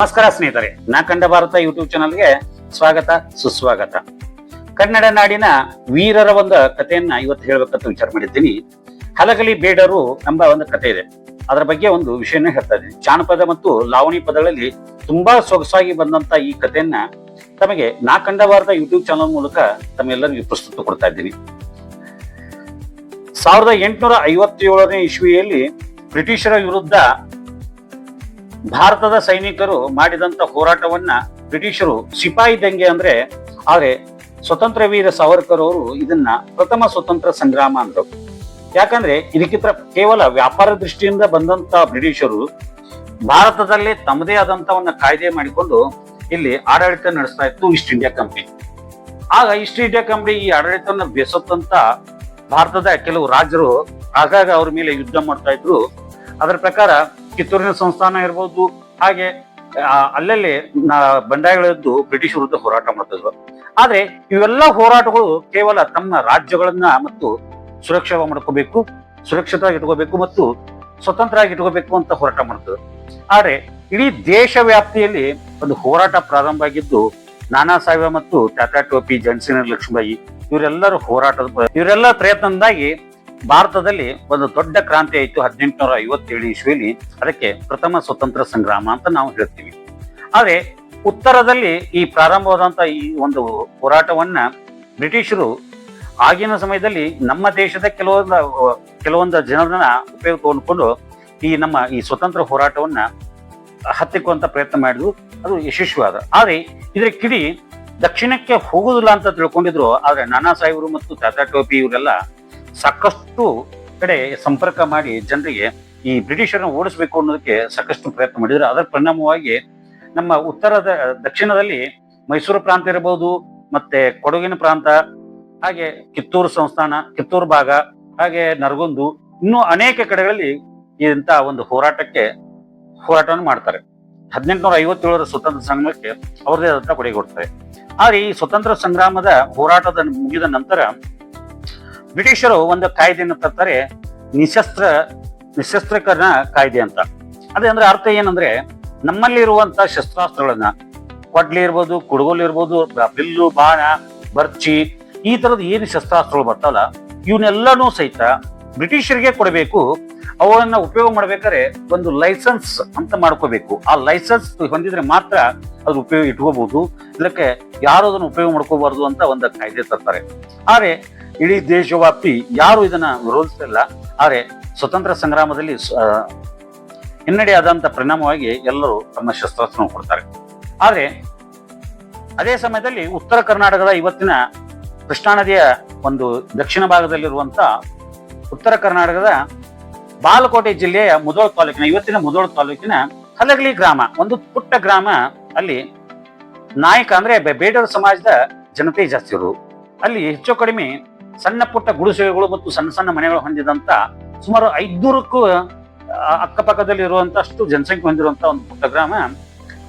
ನಮಸ್ಕಾರ ಸ್ನೇಹಿತರೆ, ನಾ ಕಂಡ ಭಾರತ ಯೂಟ್ಯೂಬ್ ಚಾನಲ್ಗೆ ಸ್ವಾಗತ ಸುಸ್ವಾಗತ. ಕನ್ನಡ ನಾಡಿನ ವೀರರ ಒಂದು ಕಥೆಯನ್ನ ಇವತ್ತು ಹೇಳ್ಬೇಕಂತ ವಿಚಾರ ಮಾಡಿದ್ದೀನಿ. ಹಲಗಲಿ ಬೇಡರು ಎಂಬ ಒಂದು ಕಥೆ ಇದೆ. ಅದರ ಬಗ್ಗೆ ಒಂದು ವಿಷಯನ ಹೇಳ್ತಾ ಇದ್ದೀನಿ. ಜಾನಪದ ಮತ್ತು ಲಾವಣಿ ಪದಗಳಲ್ಲಿ ತುಂಬಾ ಸೊಗಸಾಗಿ ಬಂದಂತ ಈ ಕಥೆಯನ್ನ ತಮಗೆ ನಾ ಕಂಡ ಭಾರತ ಯೂಟ್ಯೂಬ್ ಚಾನಲ್ ಮೂಲಕ ತಮ್ಮೆಲ್ಲರಿಗೂ ಪ್ರಸ್ತುತ ಕೊಡ್ತಾ ಇದ್ದೀನಿ. 1857ನೇ ಇಸ್ವಿಯಲ್ಲಿ ಬ್ರಿಟಿಷರ ವಿರುದ್ಧ ಭಾರತದ ಸೈನಿಕರು ಮಾಡಿದಂತ ಹೋರಾಟವನ್ನ ಬ್ರಿಟಿಷರು ಸಿಪಾಯಿ ದಂಗೆ ಆದ್ರೆ ಸ್ವತಂತ್ರ ವೀರ ಸಾವರ್ಕರ್ ಅವರು ಇದನ್ನ ಪ್ರಥಮ ಸ್ವತಂತ್ರ ಸಂಗ್ರಾಮ ಅಂದ್ರು. ಯಾಕಂದ್ರೆ ಇದಕ್ಕಿಂತ ಕೇವಲ ವ್ಯಾಪಾರ ದೃಷ್ಟಿಯಿಂದ ಬಂದಂತ ಬ್ರಿಟಿಷರು ಭಾರತದಲ್ಲಿ ತಮ್ಮದೇ ಆದಂತ ಒಂದು ಕಾಯ್ದೆ ಮಾಡಿಕೊಂಡು ಇಲ್ಲಿ ಆಡಳಿತ ನಡೆಸ್ತಾ ಇತ್ತು ಈಸ್ಟ್ ಇಂಡಿಯಾ ಕಂಪನಿ. ಆಗ ಈಸ್ಟ್ ಇಂಡಿಯಾ ಕಂಪನಿ ಈ ಆಡಳಿತವನ್ನ ಬೆಸತ್ತಂತ ಭಾರತದ ಕೆಲವು ರಾಜರು ಆಗಾಗ ಅವ್ರ ಮೇಲೆ ಯುದ್ಧ ಮಾಡ್ತಾ ಇದ್ರು. ಅದರ ಪ್ರಕಾರ ಕಿತ್ತೂರಿನ ಸಂಸ್ಥಾನ ಇರ್ಬೋದು, ಹಾಗೆ ಅಲ್ಲಲ್ಲಿ ಬಂಡಾಯಗಳೆದ್ದು ಬ್ರಿಟಿಷ್ ವಿರುದ್ಧ ಹೋರಾಟ ಮಾಡ್ತಿದ್ರು. ಆದ್ರೆ ಇವೆಲ್ಲ ಹೋರಾಟಗಳು ಕೇವಲ ತಮ್ಮ ರಾಜ್ಯಗಳನ್ನ ಮತ್ತು ಸುರಕ್ಷಿತವಾಗಿ ಇಟ್ಕೋಬೇಕು ಮತ್ತು ಸ್ವತಂತ್ರ ಆಗಿ ಇಟ್ಕೋಬೇಕು ಅಂತ ಹೋರಾಟ ಮಾಡ್ತಿದ್ರು. ಆದ್ರೆ ಇಡೀ ದೇಶ ವ್ಯಾಪ್ತಿಯಲ್ಲಿ ಒಂದು ಹೋರಾಟ ಪ್ರಾರಂಭ ಆಗಿದ್ದು ನಾನಾ ಸಾಹೇಬ ಮತ್ತು ಟಾಟಾ ಟೋಪಿ, ಝಾನ್ಸಿ ಲಕ್ಷ್ಮೀಬಾಯಿ ಇವರೆಲ್ಲ ಪ್ರಯತ್ನದಿಂದಾಗಿ ಭಾರತದಲ್ಲಿ ಒಂದು ದೊಡ್ಡ ಕ್ರಾಂತಿ ಆಯಿತು 1857 ಇಸ್ವಿಯಲ್ಲಿ. ಅದಕ್ಕೆ ಪ್ರಥಮ ಸ್ವತಂತ್ರ ಸಂಗ್ರಾಮ ಅಂತ ನಾವು ಹೇಳ್ತೀವಿ. ಆದ್ರೆ ಉತ್ತರದಲ್ಲಿ ಈ ಪ್ರಾರಂಭವಾದಂತ ಈ ಒಂದು ಹೋರಾಟವನ್ನ ಬ್ರಿಟಿಷರು ಆಗಿನ ಸಮಯದಲ್ಲಿ ನಮ್ಮ ದೇಶದ ಕೆಲವೊಂದು ಜನರನ್ನ ಉಪಯೋಗ ತಗೊಂಡ್ಕೊಂಡು ಈ ಸ್ವತಂತ್ರ ಹೋರಾಟವನ್ನ ಹತ್ತಿಕ್ಕುವಂತ ಪ್ರಯತ್ನ ಮಾಡಿದ್ರು. ಅದು ಯಶಸ್ವಿಯಾದ. ಆದ್ರೆ ಇದ್ರ ಕಿಡಿ ದಕ್ಷಿಣಕ್ಕೆ ಹೋಗುದಿಲ್ಲ ಅಂತ ತಿಳ್ಕೊಂಡಿದ್ರು. ಆದ್ರೆ ನಾನಾ ಸಾಹೇಬರು ಮತ್ತು ಟಾಟಾ ಟೋಪಿ ಇವರೆಲ್ಲ ಸಾಕಷ್ಟು ಕಡೆ ಸಂಪರ್ಕ ಮಾಡಿ ಜನರಿಗೆ ಈ ಬ್ರಿಟಿಷರನ್ನ ಓಡಿಸ್ಬೇಕು ಅನ್ನೋದಕ್ಕೆ ಸಾಕಷ್ಟು ಪ್ರಯತ್ನ ಮಾಡಿದ್ರು. ಅದರ ಪರಿಣಾಮವಾಗಿ ನಮ್ಮ ದಕ್ಷಿಣದಲ್ಲಿ ಮೈಸೂರು ಪ್ರಾಂತ ಇರಬಹುದು, ಮತ್ತೆ ಕೊಡಗಿನ ಪ್ರಾಂತ, ಹಾಗೆ ಕಿತ್ತೂರು ಸಂಸ್ಥಾನ, ಕಿತ್ತೂರು ಭಾಗ, ಹಾಗೆ ನರಗುಂದು, ಇನ್ನೂ ಅನೇಕ ಕಡೆಗಳಲ್ಲಿ ಇಂಥ ಒಂದು ಹೋರಾಟವನ್ನು ಮಾಡ್ತಾರೆ. 1857ರ ಸ್ವತಂತ್ರ ಸಂಗ್ರಾಮಕ್ಕೆ ಅವ್ರದೇ ಆದಂತ ಕೊಡುಗೆ ಕೊಡ್ತಾರೆ. ಆದ್ರೆ ಈ ಸ್ವತಂತ್ರ ಸಂಗ್ರಾಮದ ಹೋರಾಟದ ಮುಗಿದ ನಂತರ ಬ್ರಿಟಿಷರು ಒಂದು ಕಾಯ್ದೆಯನ್ನು ತರ್ತಾರೆ, ನಿಶಸ್ತ್ರೀಕರಣ ಕಾಯ್ದೆ ಅಂತ. ಅದೇ ಅರ್ಥ ಏನಂದ್ರೆ, ನಮ್ಮಲ್ಲಿ ಇರುವಂತ ಶಸ್ತ್ರಾಸ್ತ್ರಗಳನ್ನ, ಕೊಡ್ಲಿ ಇರ್ಬೋದು, ಕುಡುಗೋಲು ಇರ್ಬೋದು, ಬಿಲ್ಲು, ಬಾಣ, ಬರ್ಚಿ, ಈ ತರದ ಏನು ಶಸ್ತ್ರಾಸ್ತ್ರಗಳು ಬರ್ತಾವಲ್ಲ ಇವನ್ನೆಲ್ಲನೂ ಸಹಿತ ಬ್ರಿಟಿಷರಿಗೆ ಕೊಡಬೇಕು. ಅವುಗಳನ್ನ ಉಪಯೋಗ ಮಾಡ್ಬೇಕಾದ್ರೆ ಒಂದು ಲೈಸೆನ್ಸ್ ಅಂತ ಮಾಡ್ಕೋಬೇಕು. ಆ ಲೈಸೆನ್ಸ್ ಹೊಂದಿದ್ರೆ ಮಾತ್ರ ಅದ್ರ ಉಪಯೋಗ ಇಟ್ಕೋಬಹುದು, ಇದಕ್ಕೆ ಯಾರು ಅದನ್ನ ಉಪಯೋಗ ಮಾಡ್ಕೋಬಾರ್ದು ಅಂತ ಒಂದು ಕಾಯ್ದೆ ತರ್ತಾರೆ. ಆದ್ರೆ ಇಡೀ ದೇಶವ್ಯಾಪಿ ಯಾರು ಇದನ್ನ ವಿರೋಧಿಸಲಿಲ್ಲ. ಆದ್ರೆ ಸ್ವತಂತ್ರ ಸಂಗ್ರಾಮದಲ್ಲಿ ಹಿನ್ನಡೆ ಆದಂತ ಪರಿಣಾಮವಾಗಿ ಎಲ್ಲರೂ ತಮ್ಮ ಶಸ್ತ್ರಾಸ್ತ್ರ ಕೊಡ್ತಾರೆ. ಆದ್ರೆ ಅದೇ ಸಮಯದಲ್ಲಿ ಉತ್ತರ ಕರ್ನಾಟಕದ ಇವತ್ತಿನ ಕೃಷ್ಣಾ ನದಿಯ ಒಂದು ದಕ್ಷಿಣ ಭಾಗದಲ್ಲಿರುವಂತ ಉತ್ತರ ಕರ್ನಾಟಕದ ಬಾಲಕೋಟೆ ಜಿಲ್ಲೆಯ ಇವತ್ತಿನ ಮುಧೋಳ ತಾಲೂಕಿನ ಹಲಗಲಿ ಗ್ರಾಮ, ಒಂದು ಪುಟ್ಟ ಗ್ರಾಮ. ಅಲ್ಲಿ ನಾಯಕ ಬೇಡರ ಸಮಾಜದ ಜನತೆ ಜಾಸ್ತಿ ಇರು. ಅಲ್ಲಿ ಹೆಚ್ಚು ಕಡಿಮೆ ಸಣ್ಣ ಪುಟ್ಟ ಗುಡಿಸೆಗಳು ಮತ್ತು ಸಣ್ಣ ಸಣ್ಣ ಮನೆಗಳು ಹೊಂದಿದಂತ ಸುಮಾರು 500ಕ್ಕೂ ಅಕ್ಕಪಕ್ಕದಲ್ಲಿ ಇರುವಂತಷ್ಟು ಜನಸಂಖ್ಯೆ ಹೊಂದಿರುವಂತ ಒಂದು ಪುಟ್ಟ ಗ್ರಾಮ.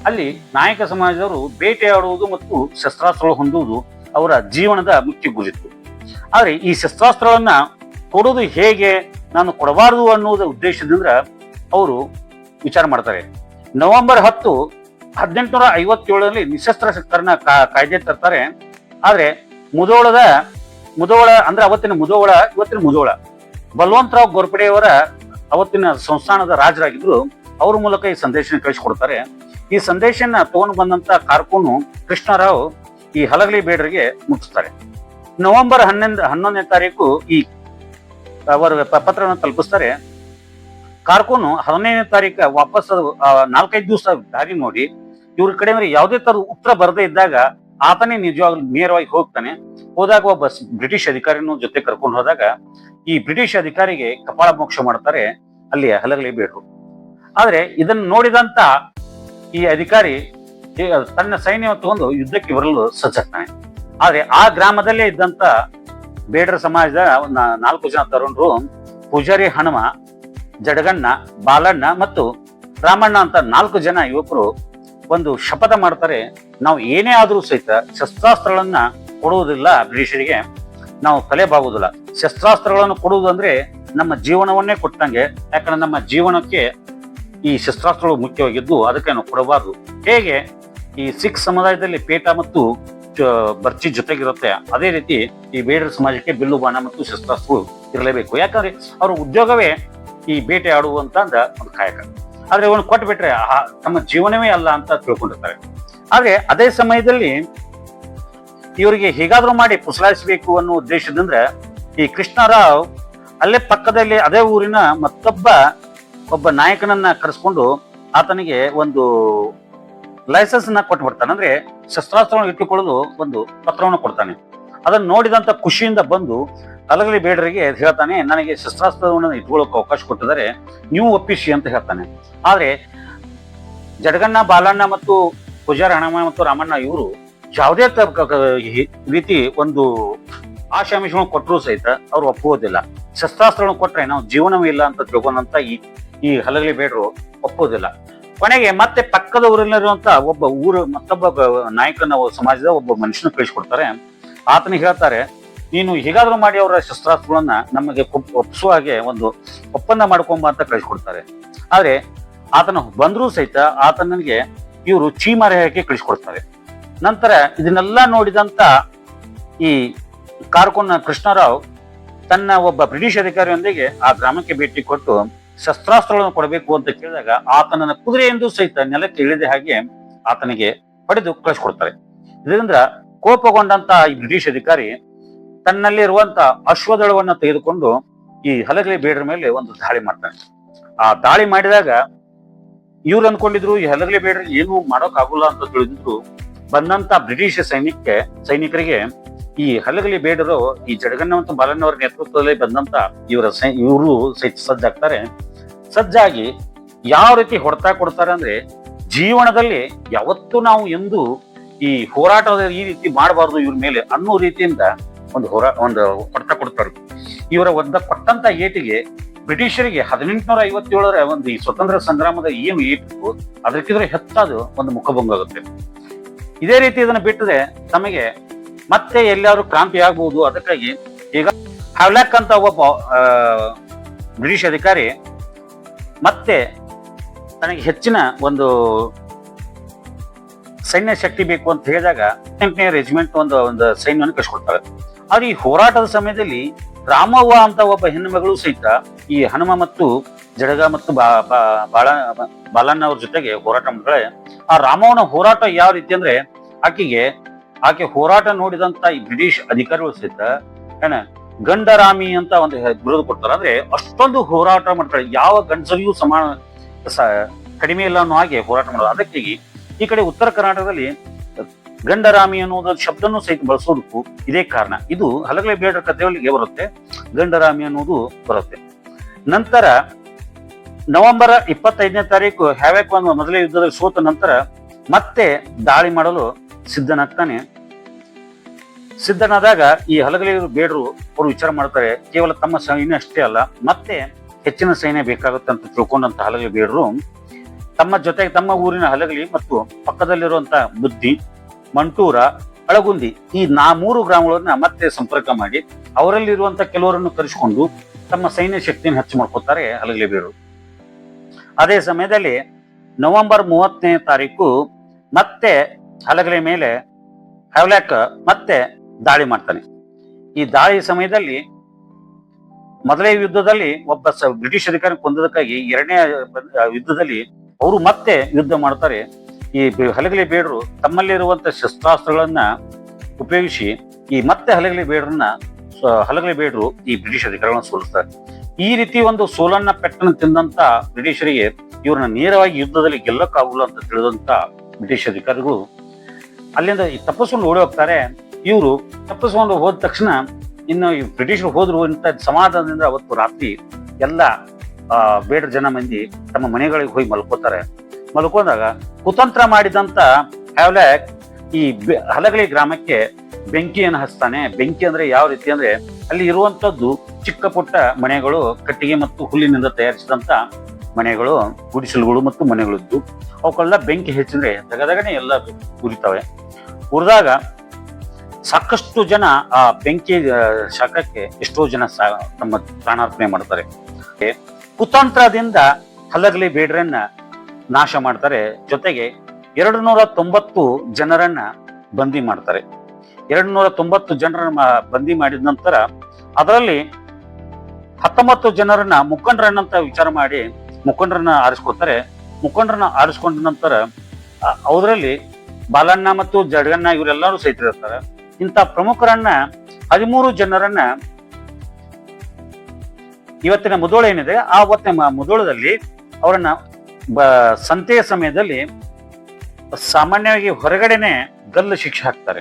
ಅಲ್ಲಿ ನಾಯಕ ಸಮಾಜದವರು ಬೇಟೆಯಾಡುವುದು ಮತ್ತು ಶಸ್ತ್ರಾಸ್ತ್ರಗಳು ಹೊಂದುವುದು ಅವರ ಜೀವನದ ಮುಖ್ಯ ಗುರಿತ್ತು. ಆದ್ರೆ ಈ ಶಸ್ತ್ರಾಸ್ತ್ರಗಳನ್ನ ಕೊಡೋದು ಹೇಗೆ, ನಾನು ಕೊಡಬಾರದು ಅನ್ನುವುದ ಉದ್ದೇಶದಿಂದ ಅವರು ವಿಚಾರ ಮಾಡ್ತಾರೆ. ನವೆಂಬರ್ 10, 1857ರಲ್ಲಿ ನಿಶಸ್ತ್ರೀಕರಣ ಕಾಯ್ದೆ ತರ್ತಾರೆ. ಆದ್ರೆ ಮುಧೋಳ ಇವತ್ತಿನ ಮುಧೋಳ ಬಲವಂತರಾವ್ ಗೋರ್ಪಡೆಯವರ ಅವತ್ತಿನ ಸಂಸ್ಥಾನದ ರಾಜರಾಗಿದ್ರು. ಅವ್ರ ಮೂಲಕ ಈ ಸಂದೇಶನ ಕಳಿಸಿಕೊಡ್ತಾರೆ. ಈ ಸಂದೇಶನ ತಗೊಂಡು ಬಂದಂತ ಕಾರ್ಕೂನು ಕೃಷ್ಣರಾವ್ ಈ ಹಲಗಲಿ ಬೇಡರಿಗೆ ಮುಟ್ಟಿಸ್ತಾರೆ. ನವೆಂಬರ್ 11ನೇ ತಾರೀಕು ಈ ಅವರು ಪತ್ರವನ್ನು ತಲುಪಿಸ್ತಾರೆ. ಕಾರ್ಕೂನು 15ನೇ ತಾರೀಕು ವಾಪಸ್ 4-5 ದಿವಸ ದಾರಿ ನೋಡಿ ಇವ್ರ ಕಡೆ ಯಾವುದೇ ತರ ಉತ್ತರ ಬರದೇ ಇದ್ದಾಗ ಆತನೇ ನಿಜವಾಗ್ಲೂ ನೇರವಾಗಿ ಹೋಗ್ತಾನೆ. ಹೋದಾಗ ಒಬ್ಬ ಬ್ರಿಟಿಷ್ ಅಧಿಕಾರಿನೂ ಜೊತೆ ಕರ್ಕೊಂಡು ಹೋದಾಗ ಈ ಬ್ರಿಟಿಷ್ ಅಧಿಕಾರಿಗೆ ಕಪಾಳ ಮೋಕ್ಷ ಮಾಡ್ತಾರೆ ಅಲ್ಲಿ ಹಲಗಲಿ ಬೇಡರು. ಆದ್ರೆ ಇದನ್ನ ನೋಡಿದಂತ ಈ ಅಧಿಕಾರಿ ತನ್ನ ಸೈನ್ಯ ತಗೊಂಡು ಯುದ್ಧಕ್ಕೆ ಬರಲು ಸಜ್ಜಾಗ್ತಾನೆ. ಆದ್ರೆ ಆ ಗ್ರಾಮದಲ್ಲೇ ಇದ್ದಂತ ಬೇಡರ ಸಮಾಜದ 4 ಜನ ತರುಣರು, ಪೂಜಾರಿ ಹನುಮ, ಜಡಗಣ್ಣ, ಬಾಲಣ್ಣ ಮತ್ತು ರಾಮಣ್ಣ ಅಂತ 4 ಜನ ಯುವಕರು ಒಂದು ಶಪಥ ಮಾಡ್ತಾರೆ. ನಾವು ಏನೇ ಆದ್ರೂ ಸಹಿತ ಶಸ್ತ್ರಾಸ್ತ್ರಗಳನ್ನ ಕೊಡುವುದಿಲ್ಲ ಬ್ರಿಟಿಷರಿಗೆ, ನಾವು ತಲೆಬಾಗುವುದಿಲ್ಲ. ಶಸ್ತ್ರಾಸ್ತ್ರಗಳನ್ನು ಕೊಡುವುದು ನಮ್ಮ ಜೀವನವನ್ನೇ ಕೊಟ್ಟಂಗೆ. ಯಾಕಂದ್ರೆ ನಮ್ಮ ಜೀವನಕ್ಕೆ ಈ ಶಸ್ತ್ರಾಸ್ತ್ರಗಳು ಮುಖ್ಯವಾಗಿದ್ದು ಅದಕ್ಕೆ ನಾವು ಕೊಡಬಾರದು. ಹೇಗೆ ಈ ಸಿಖ್ ಸಮುದಾಯದಲ್ಲಿ ಪೇಟ ಮತ್ತು ಬರ್ಚಿ ಜೊತೆಗಿರುತ್ತೆ, ಅದೇ ರೀತಿ ಈ ಬೇಡರ ಸಮಾಜಕ್ಕೆ ಬಿಲ್ಲು ಬಾಣ ಮತ್ತು ಶಸ್ತ್ರಾಸ್ತ್ರಗಳು ಇರಲೇಬೇಕು. ಯಾಕಂದ್ರೆ ಅವ್ರ ಉದ್ಯೋಗವೇ ಈ ಬೇಟೆ ಆಡುವಂತ ಒಂದು ಕಾಯಕ. ಆದ್ರೆ ಅವನು ಕೊಟ್ಟು ಬಿಟ್ರೆ ತಮ್ಮ ಜೀವನವೇ ಅಲ್ಲ ಅಂತ ತಿಳ್ಕೊಂಡಿರ್ತಾರೆ. ಆದ್ರೆ ಅದೇ ಸಮಯದಲ್ಲಿ ಇವರಿಗೆ ಹೇಗಾದ್ರೂ ಮಾಡಿ ಪುಸಲಾಯಿಸಬೇಕು ಅನ್ನೋ ಉದ್ದೇಶದಿಂದ ಈ ಕೃಷ್ಣರಾವ್ ಅಲ್ಲೇ ಪಕ್ಕದಲ್ಲಿ ಅದೇ ಊರಿನ ಒಬ್ಬ ನಾಯಕನನ್ನ ಕರೆಸ್ಕೊಂಡು ಆತನಿಗೆ ಒಂದು ಲೈಸೆನ್ಸ್ ನ ಕೊಟ್ಟು ಬಿಡ್ತಾನೆ. ಅಂದ್ರೆ ಶಸ್ತ್ರಾಸ್ತ್ರವನ್ನು ಇಟ್ಟುಕೊಳ್ಳಲು ಒಂದು ಪತ್ರವನ್ನು ಕೊಡ್ತಾನೆ. ಅದನ್ನು ನೋಡಿದಂತ ಖುಷಿಯಿಂದ ಬಂದು ಹಲಗಲಿ ಬೇಡರಿಗೆ ಹೇಳ್ತಾನೆ, ನನಗೆ ಶಸ್ತ್ರಾಸ್ತ್ರವನ್ನು ಇಟ್ಕೊಳ್ಳೋಕೆ ಅವಕಾಶ ಕೊಟ್ಟಿದ್ದಾರೆ, ನೀವು ಒಪ್ಪಿಸಿ ಅಂತ ಹೇಳ್ತಾನೆ. ಆದ್ರೆ ಜಡಗಣ್ಣ, ಬಾಲಣ್ಣ ಮತ್ತು ಪೂಜಾರಿ ಹಣಮ ಮತ್ತು ರಾಮಣ್ಣ ಇವರು ಯಾವುದೇ ರೀತಿ ಒಂದು ಆಶಾಮಿಷಗಳನ್ನು ಕೊಟ್ಟರು ಸಹಿತ ಅವ್ರು ಒಪ್ಪುವುದಿಲ್ಲ. ಶಸ್ತ್ರಾಸ್ತ್ರಗಳನ್ನು ಕೊಟ್ರೆ ನಾವು ಜೀವನವೇ ಇಲ್ಲ ಅಂತ ತಿಳ್ಕೊಂಡಂತ ಈ ಹಲಗಲಿ ಬೇಡರು ಒಪ್ಪುವುದಿಲ್ಲ. ಕೊನೆಗೆ ಮತ್ತೆ ಪಕ್ಕದ ಊರಲ್ಲಿರುವಂತ ಮತ್ತೊಬ್ಬ ನಾಯಕನ ಸಮಾಜದ ಒಬ್ಬ ಮನುಷ್ಯನ ಕಳಿಸ್ಕೊಡ್ತಾರೆ. ಆತನಿಗೆ ಹೇಳ್ತಾರೆ, ನೀನು ಹೇಗಾದ್ರೂ ಮಾಡಿ ಅವರ ಶಸ್ತ್ರಾಸ್ತ್ರಗಳನ್ನ ನಮಗೆ ಒಪ್ಪಿಸುವ ಹಾಗೆ ಒಂದು ಒಪ್ಪಂದ ಮಾಡ್ಕೊಂಬ ಅಂತ ಕಳಿಸ್ಕೊಡ್ತಾರೆ. ಆದ್ರೆ ಆತನ ಬಂದ್ರೂ ಸಹಿತ ಆತನಿಗೆ ಇವರು ಚೀಮಾರಿ ಹಾಕಿ ಕಳಿಸ್ಕೊಡ್ತಾರೆ. ನಂತರ ಇದನ್ನೆಲ್ಲ ನೋಡಿದಂತ ಈ ಕಾರ್ಕೊನ್ನ ಕೃಷ್ಣರಾವ್ ತನ್ನ ಒಬ್ಬ ಬ್ರಿಟಿಷ್ ಅಧಿಕಾರಿಯೊಂದಿಗೆ ಆ ಗ್ರಾಮಕ್ಕೆ ಭೇಟಿ ಕೊಟ್ಟು ಶಸ್ತ್ರಾಸ್ತ್ರಗಳನ್ನು ಕೊಡಬೇಕು ಅಂತ ಕೇಳಿದಾಗ ಆತನನ್ನ ಕುದುರೆಯೆಂದು ಸಹಿತ ನೆಲಕ್ಕೆ ಇಳಿದ ಹಾಗೆ ಆತನಿಗೆ ಹೊಡೆದು ಕಳಿಸ್ಕೊಡ್ತಾರೆ. ಇದರಿಂದ ಕೋಪಗೊಂಡಂತ ಈ ಬ್ರಿಟಿಷ್ ಅಧಿಕಾರಿ ತನ್ನಲ್ಲಿರುವಂತ ಅಶ್ವದಳವನ್ನ ತೆಗೆದುಕೊಂಡು ಈ ಹಲಗಲಿ ಬೇಡರ ಮೇಲೆ ಒಂದು ದಾಳಿ ಮಾಡ್ತಾನೆ. ಆ ದಾಳಿ ಮಾಡಿದಾಗ ಇವ್ರು ಅನ್ಕೊಂಡಿದ್ರು ಈ ಹಲಗಲಿ ಬೇಡರ್ ಏನು ಮಾಡೋಕ್ ಆಗುಲ್ಲ ಅಂತ ತಿಳಿದಿದ್ರು. ಬಂದಂತ ಬ್ರಿಟಿಷ್ ಸೈನಿಕರಿಗೆ ಈ ಹಲಗಲಿ ಬೇಡರು ಈ ಜಡಗಣ್ಣ ಮತ್ತು ಬಾಲಣ್ಣವರ ನೇತೃತ್ವದಲ್ಲಿ ಬಂದಂತ ಇವರು ಸಜ್ಜಾಗ್ತಾರೆ. ಸಜ್ಜಾಗಿ ಯಾವ ರೀತಿ ಹೊಡೆತ ಕೊಡ್ತಾರೆ ಅಂದ್ರೆ, ಜೀವನದಲ್ಲಿ ಯಾವತ್ತೂ ನಾವು ಎಂದು ಈ ಹೋರಾಟದ ಈ ರೀತಿ ಮಾಡಬಾರ್ದು ಇವ್ರ ಮೇಲೆ ಅನ್ನೋ ರೀತಿಯಿಂದ ಒಂದು ಹೊಡೆತ ಕೊಡ್ತಾರೆ. ಇವರ ಕೊಟ್ಟಂತ ಏಟಿಗೆ ಬ್ರಿಟಿಷರಿಗೆ 1857ರ ಒಂದು ಈ ಸ್ವತಂತ್ರ ಸಂಗ್ರಾಮದ ಏನು ಏಟು ಅದಕ್ಕಿದ್ರೆ ಹೆಚ್ಚಾದ ಒಂದು ಮುಖಭಂಗ ಆಗುತ್ತೆ. ಇದೇ ರೀತಿ ಇದನ್ನ ಬಿಟ್ಟರೆ ತಮಗೆ ಮತ್ತೆ ಎಲ್ಲಾದ್ರೂ ಕ್ರಾಂತಿ ಆಗ್ಬಹುದು. ಅದಕ್ಕಾಗಿ ಈಗ ಹವ್ಲಾಕ್ ಅಂತ ಒಬ್ಬ ಬ್ರಿಟಿಷ್ ಅಧಿಕಾರಿ ಮತ್ತೆ ತನಗೆ ಹೆಚ್ಚಿನ ಒಂದು ಸೈನ್ಯ ಶಕ್ತಿ ಬೇಕು ಅಂತ ಹೇಳಿದಾಗ 8ನೇ ರೆಜಿಮೆಂಟ್ ಒಂದು ಸೈನ್ಯವನ್ನು ಕಳಿಸ್ಕೊಡ್ತಾರೆ. ಆದ್ರೆ ಈ ಹೋರಾಟದ ಸಮಯದಲ್ಲಿ ರಾಮವ್ವ ಅಂತ ಒಬ್ಬ ಹೆಣ್ಣು ಮಗಳು ಸಹಿತ ಈ ಹನುಮ ಮತ್ತು ಜಡಗ ಮತ್ತು ಬಾಲಣ್ಣ ಅವ್ರ ಜೊತೆಗೆ ಹೋರಾಟ ಮಾಡ್ತಾಳೆ. ಆ ರಾಮವ್ವನ ಹೋರಾಟ ಯಾವ ರೀತಿ ಅಂದ್ರೆ, ಆಕೆ ಹೋರಾಟ ನೋಡಿದಂತ ಈ ಬ್ರಿಟಿಷ್ ಅಧಿಕಾರಿಗಳು ಸಹಿತ ಗಂಡರಾಮಿ ಅಂತ ಒಂದು ಬಿರುದು ಕೊಡ್ತಾರೆ. ಅಂದ್ರೆ ಅಷ್ಟೊಂದು ಹೋರಾಟ ಮಾಡ್ತಾಳೆ, ಯಾವ ಗಂಡಸರಿಗೂ ಕಡಿಮೆ ಇಲ್ಲ ಅನ್ನೋ ಹಾಗೆ ಹೋರಾಟ ಮಾಡೋದು. ಅದಕ್ಕೆ ಈ ಕಡೆ ಉತ್ತರ ಕರ್ನಾಟಕದಲ್ಲಿ ಗಂಡರಾಮಿ ಅನ್ನೋದು ಶಬ್ದನೂ ಸಹಿತ ಬಳಸೋದಕ್ಕೂ ಇದೇ ಕಾರಣ. ಇದು ಹಲಗಲಿ ಬೇಡರ ಕಥೆಗಳಿಗೆ ಬರುತ್ತೆ, ಗಂಡರಾಮಿ ಅನ್ನೋದು ಬರುತ್ತೆ. ನಂತರ ನವೆಂಬರ್ 25ನೇ ತಾರೀಕು ಹ್ಯಾವ್ಯಾಕ್ ಮೊದಲೇ ಯುದ್ಧದಲ್ಲಿ ಸೋತ ನಂತರ ಮತ್ತೆ ದಾಳಿ ಮಾಡಲು ಸಿದ್ಧನಾದಾಗ ಈ ಹಲಗಲಿ ಬೇಡರು ಅವರು ವಿಚಾರ ಮಾಡ್ತಾರೆ, ಕೇವಲ ತಮ್ಮ ಸೈನ್ಯ ಅಷ್ಟೇ ಅಲ್ಲ ಮತ್ತೆ ಹೆಚ್ಚಿನ ಸೈನ್ಯ ಬೇಕಾಗುತ್ತೆ ಅಂತ ತಿಳ್ಕೊಂಡಂತ ಹಲಗಲಿ ಬೇಡರು ತಮ್ಮ ಜೊತೆಗೆ ತಮ್ಮ ಊರಿನ ಹಲಗಲಿ ಮತ್ತು ಪಕ್ಕದಲ್ಲಿರುವಂತ ಬುದ್ಧಿ, ಮಂಟೂರ, ಅಳಗುಂದಿ ಈ 3 ಗ್ರಾಮಗಳನ್ನ ಮತ್ತೆ ಸಂಪರ್ಕ ಮಾಡಿ ಅವರಲ್ಲಿರುವಂತ ಕೆಲವರನ್ನು ಕರೆಸಿಕೊಂಡು ತಮ್ಮ ಸೈನ್ಯ ಶಕ್ತಿಯನ್ನು ಹೆಚ್ಚು ಮಾಡ್ಕೋತಾರೆ ಹಲಗಲಿ ಬೇಡರು. ಅದೇ ಸಮಯದಲ್ಲಿ ನವೆಂಬರ್ 30ನೇ ತಾರೀಕು ಮತ್ತೆ ಹಲಗಲಿ ಮೇಲೆ ಹವ್ಲಾಕ್ ಮತ್ತೆ ದಾಳಿ ಮಾಡ್ತಾನೆ. ಈ ದಾಳಿ ಸಮಯದಲ್ಲಿ ಮೊದಲೇ ಯುದ್ಧದಲ್ಲಿ ಒಬ್ಬ ಬ್ರಿಟಿಷ್ ಅಧಿಕಾರಿ ಕೊಂದದಕ್ಕಾಗಿ 2ನೇ ಯುದ್ಧದಲ್ಲಿ ಅವರು ಮತ್ತೆ ಯುದ್ಧ ಮಾಡ್ತಾರೆ. ಈ ಹಲಗಲಿ ಬೇಡರು ತಮ್ಮಲ್ಲಿರುವಂತ ಶಸ್ತ್ರಾಸ್ತ್ರಗಳನ್ನ ಉಪಯೋಗಿಸಿ ಈ ಮತ್ತೆ ಹಲಗಲಿ ಬೇಡರು ಈ ಬ್ರಿಟಿಷ್ ಅಧಿಕಾರಿಗಳನ್ನ ಸೋಲಿಸ್ತಾರೆ. ಈ ರೀತಿ ಒಂದು ಸೋಲನ್ನ ಪೆಟ್ಟನ್ನು ತಿಂದಂತ ಬ್ರಿಟಿಷರಿಗೆ ಇವ್ರನ್ನ ನೇರವಾಗಿ ಯುದ್ಧದಲ್ಲಿ ಗೆಲ್ಲಕ್ಕಾಗಲ್ಲ ಅಂತ ತಿಳಿದಂತ ಬ್ರಿಟಿಷ್ ಅಧಿಕಾರಿಗಳು ಅಲ್ಲಿಂದ ತಪ್ಪಿಸ್ಕೊಂಡು ಓಡಿ ಹೋಗ್ತಾರೆ. ಇವರು ತಪ್ಪಿಸ್ಕೊಂಡು ಹೋದ ತಕ್ಷಣ ಇನ್ನು ಈ ಬ್ರಿಟಿಷರು ಹೋದ್ರು ಅಂತ ಸಮಾಧಾನದಿಂದ ಅವತ್ತು ರಾತ್ರಿ ಎಲ್ಲ ಬೇಡರ ಮಂದಿ ತಮ್ಮ ಮನೆಗಳಿಗೆ ಹೋಗಿ ಮಲ್ಕೊಂಡಾಗ ಕುತಂತ್ರ ಮಾಡಿದಂತ ಹ್ಯಾವ್ಲಾಕ್ ಈ ಹಲಗಲಿ ಗ್ರಾಮಕ್ಕೆ ಬೆಂಕಿಯನ್ನು ಹಚ್ತಾನೆ. ಬೆಂಕಿ ಅಂದ್ರೆ ಯಾವ ರೀತಿ ಅಂದ್ರೆ, ಅಲ್ಲಿ ಇರುವಂತದ್ದು ಚಿಕ್ಕ ಪುಟ್ಟ ಮನೆಗಳು, ಕಟ್ಟಿಗೆ ಮತ್ತು ಹುಲ್ಲಿನಿಂದ ತಯಾರಿಸಿದಂತ ಮನೆಗಳು, ಗುಡಿಸಲುಗಳು ಮತ್ತು ಮನೆಗಳಿದ್ದು ಅವಕ್ಕೆಲ್ಲ ಬೆಂಕಿ ಹೆಚ್ಚಿದ್ರೆ ದಗದಗನೆ ಎಲ್ಲ ಉರಿತವೆ. ಉರಿದಾಗ ಸಾಕಷ್ಟು ಜನ ಆ ಬೆಂಕಿ ಶಾಖಕ್ಕೆ ಎಷ್ಟೋ ಜನ ತಮ್ಮ ಪ್ರಾಣಾರ್ಪಣೆ ಮಾಡ್ತಾರೆ. ಕುತಂತ್ರದಿಂದ ಹಲಗಲಿ ಬೇಡರನ್ನ ನಾಶ ಮಾಡ್ತಾರೆ. ಜೊತೆಗೆ 290 ಜನರನ್ನ ಬಂದಿ ಮಾಡ್ತಾರೆ. 290 ಜನರನ್ನ ಬಂದಿ ಮಾಡಿದ ನಂತರ ಅದರಲ್ಲಿ 19 ಜನರನ್ನ ಮುಖಂಡರನ್ನಂತ ವಿಚಾರ ಮಾಡಿ ಮುಖಂಡರನ್ನ ಆರಿಸ್ಕೊತಾರೆ. ಮುಖಂಡರನ್ನ ಆರಿಸ್ಕೊಂಡ ನಂತರ ಅವರಲ್ಲಿ ಬಾಲಣ್ಣ ಮತ್ತು ಜಡಗಣ್ಣ ಇವರೆಲ್ಲರೂ ಸಹಿತ ಇರ್ತಾರೆ. ಇಂಥ ಪ್ರಮುಖರನ್ನ 13 ಜನರನ್ನ ಇವತ್ತಿನ ಮುಧೋಳ ಏನಿದೆ ಆ ಅವತ್ತಿನ ಮುಧೋಳದಲ್ಲಿ ಅವರನ್ನ ಸಂತೆಯ ಸಮಯದಲ್ಲಿ ಸಾಮಾನ್ಯವಾಗಿ ಹೊರಗಡೆನೆ ಗಲ್ಲು ಶಿಕ್ಷೆ ಹಾಕ್ತಾರೆ.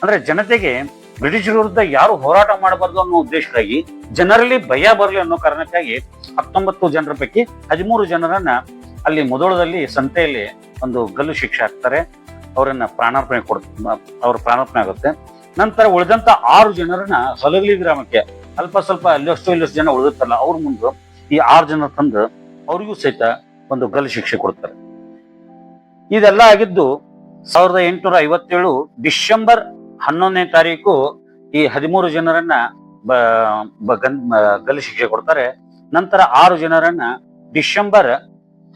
ಅಂದ್ರೆ ಜನತೆಗೆ ಬ್ರಿಟಿಷರ ವಿರುದ್ಧ ಯಾರು ಹೋರಾಟ ಮಾಡಬಾರ್ದು ಅನ್ನೋ ಉದ್ದೇಶಕ್ಕಾಗಿ, ಜನರಲ್ಲಿ ಭಯ ಬರಲಿ ಅನ್ನೋ ಕಾರಣಕ್ಕಾಗಿ 19 ಜನರ ಪೈಕಿ 13 ಜನರನ್ನ ಅಲ್ಲಿ ಮುಧೋಳದಲ್ಲಿ ಸಂತೆಯಲ್ಲಿ ಒಂದು ಗಲ್ಲು ಶಿಕ್ಷೆ ಹಾಕ್ತಾರೆ. ಅವರನ್ನ ಪ್ರಾಣಾರ್ಪಣೆ ಅವ್ರ ಪ್ರಾಣಾರ್ಪಣೆ ಆಗುತ್ತೆ. ನಂತರ ಉಳಿದಂತ 6 ಜನರನ್ನ ಹಲಗಲಿ ಗ್ರಾಮಕ್ಕೆ, ಅಲ್ಪ ಸ್ವಲ್ಪ ಅಲ್ಲಷ್ಟು ಇಲ್ಲಷ್ಟು ಜನ ಉಳಿದಿರ್ತಲ್ಲ ಅವ್ರ ಮುಂದೆ ಈ 6 ಜನ ತಂದು ಅವ್ರಿಗೂ ಸಹಿತ ಒಂದು ಗಲ್ಲು ಶಿಕ್ಷೆ ಕೊಡ್ತಾರೆ. ಇದೆಲ್ಲ ಆಗಿದ್ದು 1857 ಡಿಸೆಂಬರ್ 11ನೇ ತಾರೀಕು ಈ 13 ಜನರನ್ನ ಗಲ್ಲು ಶಿಕ್ಷೆ ಕೊಡ್ತಾರೆ. ನಂತರ 6 ಜನರನ್ನ ಡಿಸೆಂಬರ್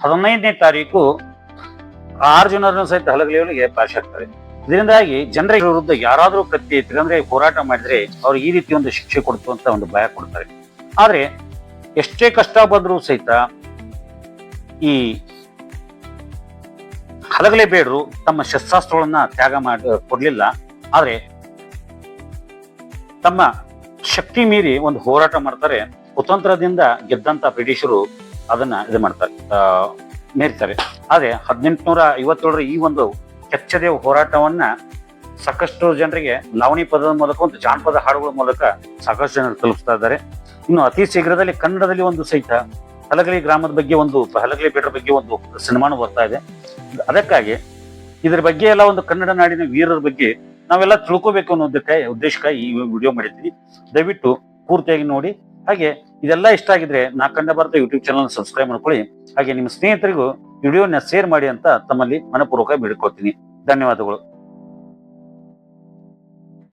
15ನೇ ತಾರೀಕು 6 ಜನರನ್ನು ಸಹಿತ ಹಲಗಲಿಯವರಿಗೆ ಪಾಸ್ ಆಗ್ತಾರೆ. ಇದರಿಂದಾಗಿ ಜನರ ವಿರುದ್ಧ ಯಾರಾದ್ರೂ ಕತ್ತಿ ಎತ್ತಿದ್ರೆ ಹೋರಾಟ ಮಾಡಿದ್ರೆ ಅವ್ರಿಗೆ ಈ ರೀತಿ ಒಂದು ಶಿಕ್ಷೆ ಕೊಡ್ತು ಅಂತ ಒಂದು ಭಯ ಕೊಡ್ತಾರೆ. ಆದ್ರೆ ಎಷ್ಟೇ ಕಷ್ಟ ಬಂದರೂ ಸಹಿತ ಈ ಹಲಗಲೆ ಬೇಡರು ತಮ್ಮ ಶಸ್ತ್ರಾಸ್ತ್ರಗಳನ್ನ ತ್ಯಾಗ ಕೊಡ್ಲಿಲ್ಲ. ಆದ್ರೆ ತಮ್ಮ ಶಕ್ತಿ ಮೀರಿ ಒಂದು ಹೋರಾಟ ಮಾಡ್ತಾರೆ. ಕುತಂತ್ರದಿಂದ ಗೆದ್ದಂತ ಬ್ರಿಟಿಷರು ಅದನ್ನ ಇದು ಮಾಡ್ತಾರೆ, ಮೇರ್ತಾರೆ. ಆದ್ರೆ 1857 ಈ ಒಂದು ಕೆಚ್ಚದೇವ ಹೋರಾಟವನ್ನ ಸಾಕಷ್ಟು ಜನರಿಗೆ ಲಾವಣಿ ಪದದ ಮೂಲಕ ಒಂದು ಜಾನಪದ ಹಾಡುಗಳ ಮೂಲಕ ಸಾಕಷ್ಟು ಜನರು ತಲುಪಿಸ್ತಾ ಇದ್ದಾರೆ. ಇನ್ನು ಅತಿ ಶೀಘ್ರದಲ್ಲಿ ಕನ್ನಡದಲ್ಲಿ ಒಂದು ಸಹಿತ ಹಲಗಲಿ ಗ್ರಾಮದ ಬಗ್ಗೆ ಹಲಗಲಿ ಬೇಡರ ಬಗ್ಗೆ ಒಂದು ಸಿನಿಮಾನು ಬರ್ತಾ ಇದೆ. ಅದಕ್ಕಾಗಿ ಇದ್ರ ಬಗ್ಗೆ ಎಲ್ಲ ಒಂದು ಕನ್ನಡ ನಾಡಿನ ವೀರರ ಬಗ್ಗೆ ನಾವೆಲ್ಲ ತಿಳ್ಕೋಬೇಕು ಅನ್ನೋ ಉದ್ದೇಶಕ್ಕಾಗಿ ಈ ವಿಡಿಯೋ ಮಾಡಿದ್ದೀವಿ. ದಯವಿಟ್ಟು ಪೂರ್ತಿಯಾಗಿ ನೋಡಿ. ಹಾಗೆ ಇದೆಲ್ಲ ಇಷ್ಟ ಆಗಿದ್ರೆ ನಾ ಕಂಡ ಭಾರತ ಯೂಟ್ಯೂಬ್ ಚಾನಲ್ ಸಬ್ಸ್ಕ್ರೈಬ್ ಮಾಡ್ಕೊಳ್ಳಿ. ಹಾಗೆ ನಿಮ್ಮ ಸ್ನೇಹಿತರಿಗೂ ವಿಡಿಯೋನ ಶೇರ್ ಮಾಡಿ ಅಂತ ತಮ್ಮಲ್ಲಿ ಮನಪೂರ್ವಕ ಬೇಡಿಕೊಳ್ತೀನಿ. ಧನ್ಯವಾದಗಳು.